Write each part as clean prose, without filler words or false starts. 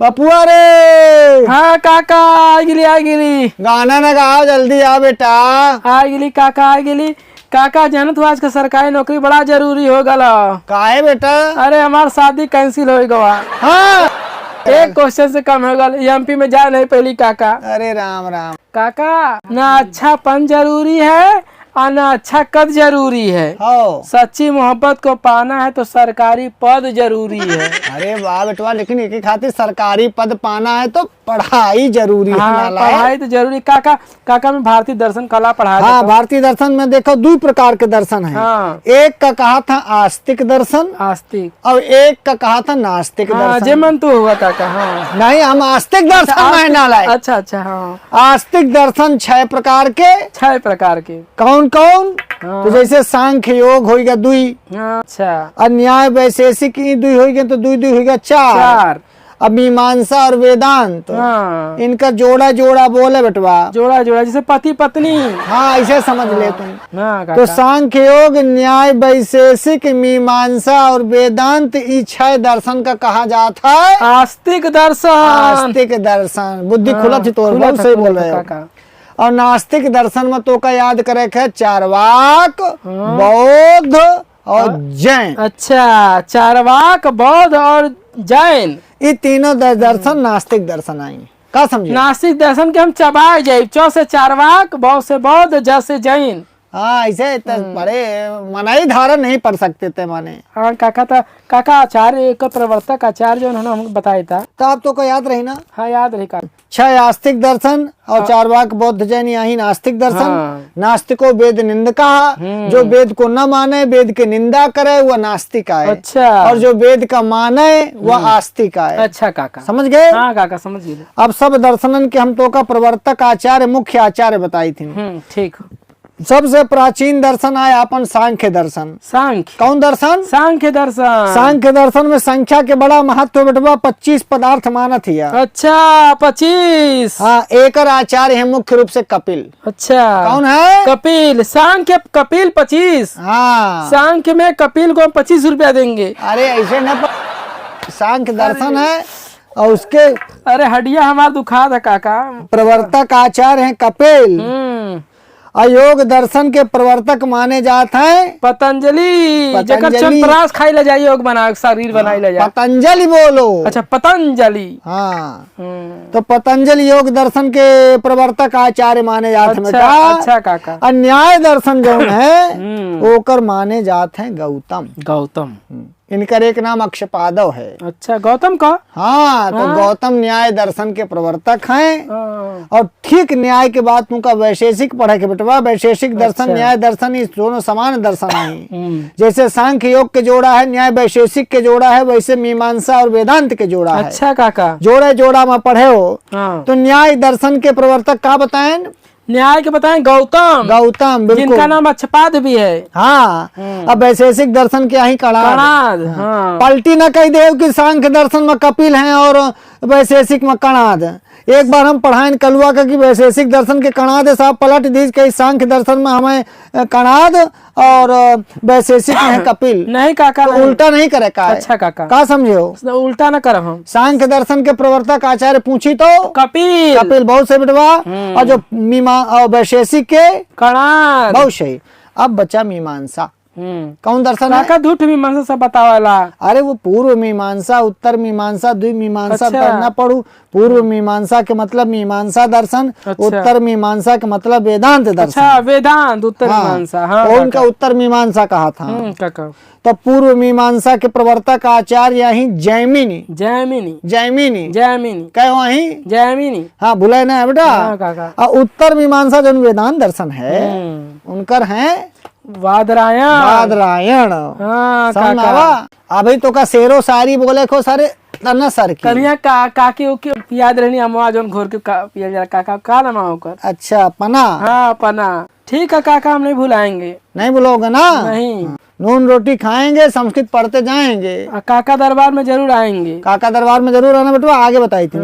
Papua रे। हाँ काका आ गिली गाना न गाओ, जल्दी आ बेटा। आ गिली काका आ गिली। काका जानत हो आज का सरकारी नौकरी बड़ा जरूरी हो गला। काहे बेटा? अरे हमार शादी कैंसिल हो गवा। हाँ, एक क्वेश्चन से कम हो गल, एमपी में जा नहीं पहली काका। अरे राम राम। काका ना अच्छा पन जरूरी है और ना अच्छा कद जरूरी है। हो, सच्ची मोहब्बत को पाना है तो सरकारी पद जरूरी है। अरे वाह बेटवा, लेकिन एक खातिर सरकारी पद पाना है तो पढ़ाई जरूरी है। हाँ नालायक। पढ़ाई तो जरूरी। काका काका मैं भारतीय दर्शन कला पढ़ा हाँ, भारतीय दर्शन में देखो दो प्रकार के दर्शन है। हाँ। एक का कहा था आस्तिक दर्शन आस्तिक और एक का कहा था नास्तिक हाँ दर्शन। जे मन तो हुआ काका। हाँ नहीं, हम आस्तिक दर्शन में नालायक। अच्छा अच्छा। हाँ आस्तिक दर्शन 6 प्रकार के। 6 प्रकार के। कौन कौन? हाँ। तो जैसे सांख्य योग होगा 2, अच्छा और न्याय वैशेषिक 2 होगा तो 2 होगा 4। 4। अब मीमांसा और वेदांत, हाँ इनका जोड़ा जोड़ा बोले बेटवा। जोड़ा जोड़ा जैसे पति पत्नी। हाँ, ऐसे समझ ले तुम। हाँ तो काका। सांख्य योग, न्याय वैशेषिक, मीमांसा और वेदांत, ये 6 दर्शन का कहा जाता है आस्तिक दर्शन। आस्तिक दर्शन। बुद्धि खुलत ही तो बहुत सही बोल रहे हो। काका। और नास्तिक दर्शन में तो का याद करे है चारवाक, बौद्ध और जैन। अच्छा, चारवाक, बौद्ध और जैन, ये तीनों दर्शन नास्तिक दर्शन आएंगे। का समझे? नास्तिक दर्शन के हम चबाए जाए। चौ से चारवाक, बौ से बौद्ध, ज से जैन। हाँ, ऐसे बड़े मनाई धारण नहीं पढ़ सकते थे माने। हाँ काका था। काका आचार्य का प्रवर्तक आचार्य जो उन्होंने हमको बताया था। तो आप तो को याद रही ना। हाँ याद रही काका। 6 आस्तिक दर्शन और चारवाक, बौद्ध, जैन, यही नास्तिक दर्शन। हाँ। नास्तिको वेद निंदका, जो वेद को न माने, वेद की निंदा करे, वह नास्तिक है। अच्छा। और जो वेद का माने वह आस्तिक है। अच्छा काका, समझ गए? हाँ काका समझ गए। अब सब दर्शनन के हम तो का प्रवर्तक आचार्य, मुख्य आचार्य बताई थी। ठीक। सबसे प्राचीन दर्शन है अपन सांख्य दर्शन। सांख्य। कौन दर्शन? सांख्य दर्शन। सांख्य दर्शन में संख्या के बड़ा महत्व बेटवा। 25 पदार्थ मानत हिया। अच्छा 25। हाँ, एक आचार्य है मुख्य रूप से कपिल। अच्छा कौन है? कपिल। सांख्य कपिल 25। हाँ, सांख्य में कपिल को 25 रुपया देंगे। अरे ऐसे न, सांख्य दर्शन है और उसके अरे हड्डियां हमार दुखा था काका। प्रवर्तक आचार्य हैं कपिल। अयोग दर्शन के प्रवर्तक माने जाते हैं पतंजलि। जकर चंपरास खाई ले जाइए, योग बना शरीर बनाई ले जाए। पतंजलि बोलो। अच्छा पतंजलि। हाँ, तो पतंजलि योग दर्शन के प्रवर्तक आचार्य माने जाते हैं। अच्छा काका। अन्याय दर्शन जो है ओकर माने जाते हैं गौतम। गौतम। इनका एक नाम अक्षपादव है। अच्छा गौतम का। हाँ, तो गौतम न्याय दर्शन के प्रवर्तक हैं। और ठीक न्याय के बाद उनका वैशेषिक पढ़े के बेटवा। वैशेषिक दर्शन, न्याय दर्शन, इस दोनों समान दर्शन है। जैसे सांख्य योग के जोड़ा है, न्याय वैशेषिक के जोड़ा है, वैसे मीमांसा और वेदांत के जोड़ा है। अच्छा काका। जोड़े जोड़ा में पढ़े हो। तो न्याय दर्शन के प्रवर्तक का बताएं? न्याय के बताएं गौतम। गौतम, बिल्कुल। जिनका नाम अक्षपाद भी है। हाँ। अब वैशेषिक दर्शन के यही कणाद। हाँ। पलटी न कह दे कि सांख्य दर्शन में कपिल हैं और वैशेषिक में कणाद। एक बार हम पढ़ाएं कलुआ का कि वैशेषिक दर्शन के कणाद है, साहब पलट दीज के सांख्य दर्शन में हमें कणाद और वैशेषिक में है कपिल। नहीं काका, तो उल्टा नहीं करे का। अच्छा काका। का समझे हो? उल्टा न करब हम। सांख्य दर्शन के प्रवर्तक आचार्य पूछी तो कपिल। कपिल बहुत सही बेटवा। और जो वैशेषिक के कणाद। बहुत सही। अब बचा मीमांसा। कौन दर्शन है? काका झूठ मीमांसा सब बतावाला। अरे वो पूर्व मीमांसा, उत्तर मीमांसा, द्विमीमांसा अच्छा। पढ़ना पड़ू। पूर्व मीमांसा के मतलब मीमांसा दर्शन। अच्छा। उत्तर मीमांसा के मतलब वेदांत दर्शन। अच्छा वेदांत उत्तर मीमांसा। हाँ और उनका उत्तर मीमांसा कहा था। काका। तो पूर्व मीमांसा के प्रवर्तक आचार्य ही जैमिनी। जैमिनी। जैमिनी जैमिनी। कहो वही। जैमिनी। हाँ, भूले ना बेटा। हाँ काका। और उत्तर मीमांसा जो वेदांत दर्शन है उनकर है वादरायण। वादरायण। हाँ समझ में काका। आवा? अभी तो का शेरो शायरी बोले को सारे तना सर की। करिया काकी ओके याद रहनी अम्मा जोन घोर के पिया जा काका का नाम होकर। अच्छा, पना। हाँ पना। ठीक है काका, हम नहीं भुलाएंगे। नहीं भूलोगे ना? नहीं। नून रोटी खाएंगे, संस्कृत पढ़ते जाएंगे। काका दरबार में जरूर आएंगे। काका दरबार में जरूर आना बेटवा। आगे बताई थी।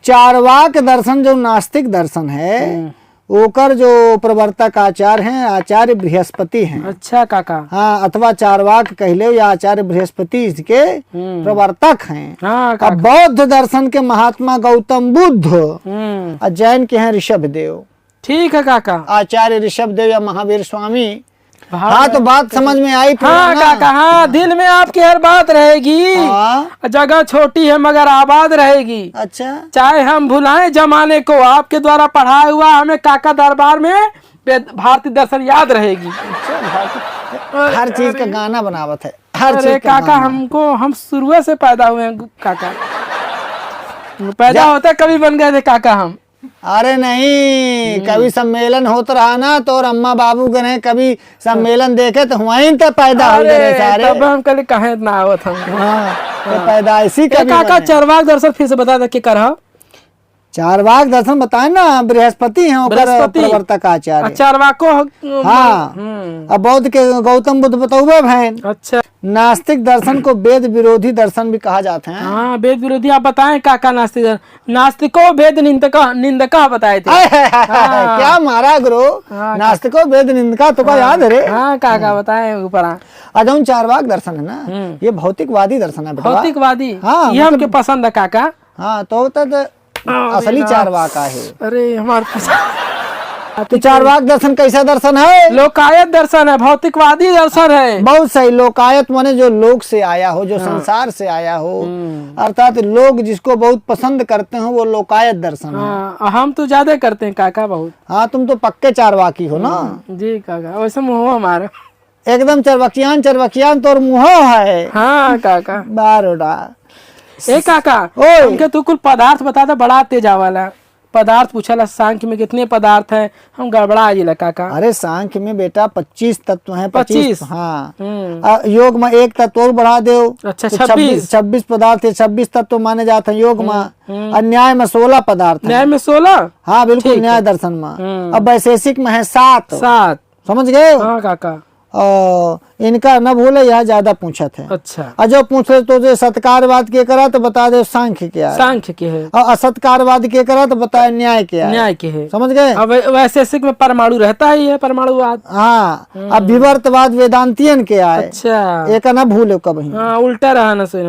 चारवाक दर्शन जो नास्तिक दर्शन है ओकर जो प्रवर्तक आचार्य हैं आचार्य बृहस्पति हैं। अच्छा काका। हाँ, अथवा चारवाक कह लो या आचार्य बृहस्पति इसके प्रवर्तक हैं। हाँ अब बौद्ध दर्शन के महात्मा गौतम बुद्ध और जैन के हैं ऋषभ देव। ठीक है काका। आचार्य ऋषभ देव या महावीर स्वामी। हाँ, तो बात समझ में आई। हाँ काका, हाँ दिल में आपकी हर बात रहेगी। हाँ। जगह छोटी है मगर आबाद रहेगी। अच्छा, चाहे हम भुलाएं जमाने को, आपके द्वारा पढ़ाया हुआ हमें काका दरबार में भारतीय दर्शन याद रहेगी। हर चीज का गाना बनावत है, हर चीज का काका हमको, हम शुरू से पैदा हुए हैं काका, पैदा होता कभी बन गए थे काका हम। अरे नहीं, कभी सम्मेलन होता रहा ना तो और अम्मा बाबू गए कभी सम्मेलन देखे तो वहीं तक पैदा हो गए सारे। तब हम कल कहे इतना आवत हम। हाँ, तो पैदाइशी कभी काका चारवाक दर्शन फिर से बता दे के कर। चारवाक दर्शन बताए ना, बृहस्पति हैं ओकर प्रवर्तक आचार्य। चारवाको। हाँ, अब बौद्ध के गौतम बुद्ध बतौबे भैन। अच्छा, नास्तिक दर्शन को वेद विरोधी दर्शन भी कहा जाता है। हाँ वेद विरोधी आप बताएं काका। नास्तिको वेद निंदका बताए थे। क्या मारा गुरु, नास्तिको वेद निंदका तो याद है रे। हाँ काका बताएं ऊपर। अजौन चारवाक दर्शन है ना, ये भौतिकवादी दर्शन है। भौतिकवादी, हाँ, ये हमके पसंद है काका। हाँ, तो असली चारवाक है। अरे हमारे तो चारवाक दर्शन कैसा दर्शन है? लोकायत दर्शन है, भौतिकवादी दर्शन है। बहुत सही। लोकायत माने जो लोक से आया हो, जो संसार से आया हो, अर्थात लोग जिसको बहुत पसंद करते हो वो लोकायत दर्शन है। हम तो ज्यादा करते हैं काका बहुत। हाँ, तुम तो पक्के चारवाकी हो ना। जी काका, वैसे मुँह हमारा एकदम चरवकियान तो मुँह है। हाँ काका। बारोडा ए काका, हमके तू कुल पदार्थ बता दे, बड़ा तेजा वाला पदार्थ पूछला। सांख्य में कितने पदार्थ हैं, हम गड़बड़ा जिला काका। अरे सांख्य में बेटा 25 तत्व हैं। 25। हाँ, योग में एक तत्व और बढ़ा दो। अच्छा, तो 26 पदार्थ है। 26 तत्व माने जाते हैं योग में। और न्याय में 16 पदार्थ है। न्याय में 16। हाँ बिल्कुल, न्याय दर्शन में। अब वैशेषिक में है 7। समझ गए? हाँ काका। इनका न भूले, यह ज्यादा पूछा थे। अच्छा, और जो पूछे तो जो सत्कारवाद के करा तो बता दे सांख्य क्या है। सांख्य के है। और असत्कारवाद के करा तो बताए न्याय क्या है। न्याय के है। समझ गए? अब वैशेषिक में परमाणु रहता ही है, परमाणुवाद। हाँ, अब विवर्तवाद वेदांतियन के आए। अच्छा, एक न भूले कभी। हाँ उल्टा रहा ना से।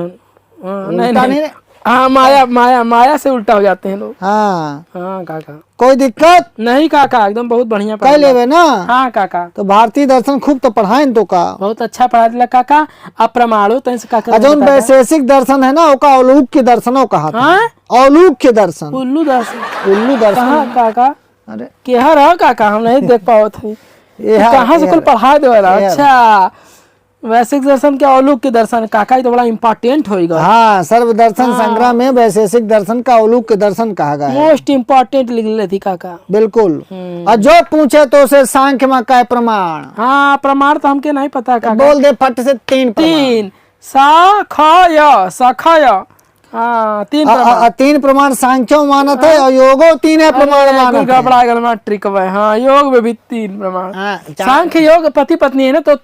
नहीं। हाँ, माया से उल्टा हो जाते हैं लोग। हाँ काका, कोई दिक्कत नहीं काका, एकदम बहुत बढ़िया कह लेवे ना। हाँ काका, तो भारतीय दर्शन खूब तो पढ़ाए तो का बहुत अच्छा पढ़ा दिला काका। अप्रमाणु तो काका। जो वैशेषिक दर्शन है ना, ओका अलौकिक दर्शनों कहा था। अलौकिक दर्शन, उल्लू दर्शन कहाँ काका? अरे केहा रहा काका, हम नहीं देख पाओ थे। कहाँ से कुल पढ़ा दे वाला? अच्छा, वैशेषिक दर्शन के अलौकिक दर्शन काका, ये तो बड़ा इम्पोर्टेंट होगा। हाँ, सर्व दर्शन संग्रह में वैशेषिक दर्शन का अलौकिक दर्शन कहा गया है। मोस्ट इम्पोर्टेंट लिख ले थी काका। बिल्कुल। और जो पूछे तो उसे सांख्य में का प्रमाण। हाँ, प्रमाण तो हमके नहीं पता काका। बोल दे फट से 3 सखय। हाँ, 3 प्रमाण सांख्यो मानत है और योगो 3 प्रमाण मानत है। गड़बड़ा गल में ट्रिक है। हाँ, योग में भी 3 प्रमाण। सांख्य योग पति पत्नी है ना, तो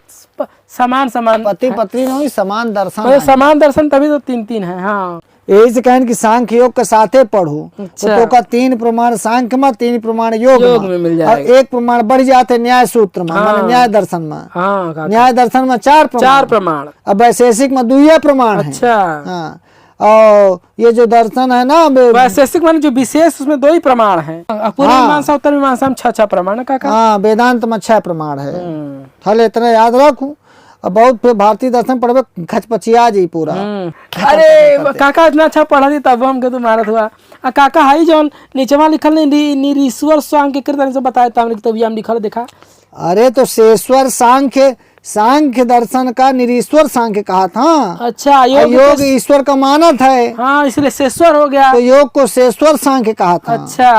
समान पति पत्नी नहीं, समान दर्शन। समान दर्शन तभी तो 3 है। हाँ, यही से कहन कि सांख्य योग के साथे पढ़ो। तो का 3 प्रमाण सांख्य में, 3 प्रमाण योग में मिल जाएगा। और 1 प्रमाण बढ़ जाते न्याय सूत्र में, माने न्याय दर्शन में। हाँ, न्याय दर्शन में 4 प्रमाण। अब वैशेषिक में 2 प्रमाण है। अच्छा, हाँ, और ये जो दर्शन है ना वैशेषिक माने जो विशेष, उसमें 2 ही प्रमाण है। पूर्व मीमांसा उत्तर मीमांसा में 6 प्रमाण है काका। हाँ, वेदांत में 6 प्रमाण है। थाले इतना याद रखू। अब बहुत फिर भारतीय दर्शन पढ़वे खचपचिया जी पूरा। अरे काका, इतना अच्छा पढ़ा दी तब हमके तो मारत हुआ। काका हाई जौन नीचवा लिखल नहीं निरीश्वर सांख्य कीर्तन से बताया था हमने, तभी हम लिखल देखा। अरे तो शेश्वर सांख्य दर्शन का निरीश्वर सांख्य कहा था। अच्छा, योग ईश्वर का मानत है। हाँ, इसलिए शेश्वर हो गया। तो योग को शेश्वर सांख्य कहा था। अच्छा,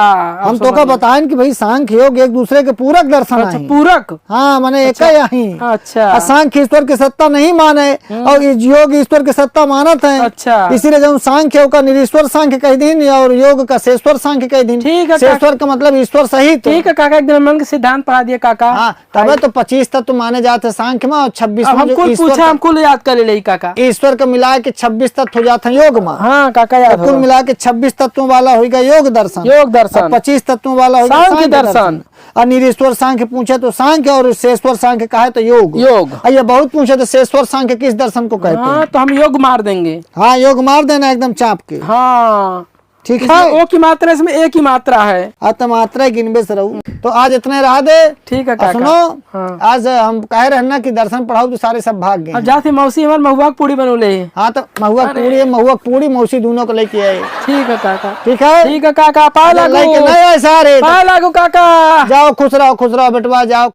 हम तो का बताएं कि भाई सांख्य योग एक दूसरे के पूरक दर्शन है। पूरक। हाँ, माने एक ही। अच्छा, सांख्य ईश्वर की सत्ता नहीं माने और योग ईश्वर की सत्ता मानत है। अच्छा, इसीलिए जब सांख्य योग का निरीश्वर सांख्य कह दिन और योग का शेश्वर सांख्य कह दिन। ठीक है, शेश्वर का मतलब ईश्वर सहित। ठीक है काका, एकदम मन के सिद्धांत पढ़ा दिए काका। हाँ, तब तो 25 तत्व माने जाते सांख्य सांख्य में और 26 अब में जो हमको ईश्वर पूछा, हमको याद कर ले काका। ईश्वर का मिला के 26 तत्व हो जाते हैं योग में। हाँ काका याद कुल हो। मिला के 26 तत्वों वाला होगा योग दर्शन। योग दर्शन। 25 तत्वों वाला होगा सांख्य दर्शन। और निरीश्वर सांख्य पूछे तो सांख्य, और शेषवर सांख्य कहे तो योग। योग। और ये बहुत पूछे तो शेषवर सांख्य किस दर्शन को कहते हैं? हाँ तो हम योग मार देंगे। हाँ योग मार देना एकदम चाप के। हाँ ठीक हाँ, है। ओ की मात्रा इसमें एक ही मात्रा है। तो मात्रा गिनबे से रहू। तो आज इतने रहा दे। ठीक है और काका। सुनो हाँ। आज हम कह रहे हैं ना कि दर्शन पढ़ाओ तो सारे सब भाग अब गए। जाते मौसी हमारे महुआ की पूड़ी बनोले। हाँ तो महुआ पूरी मौसी दोनों को लेके आए। ठीक है काका। ठीक है। ठीक है काका, पाए लागू। लेके नहीं आए सारे। पाए लागू काका। जाओ खुश रहो बेटवा जाओ।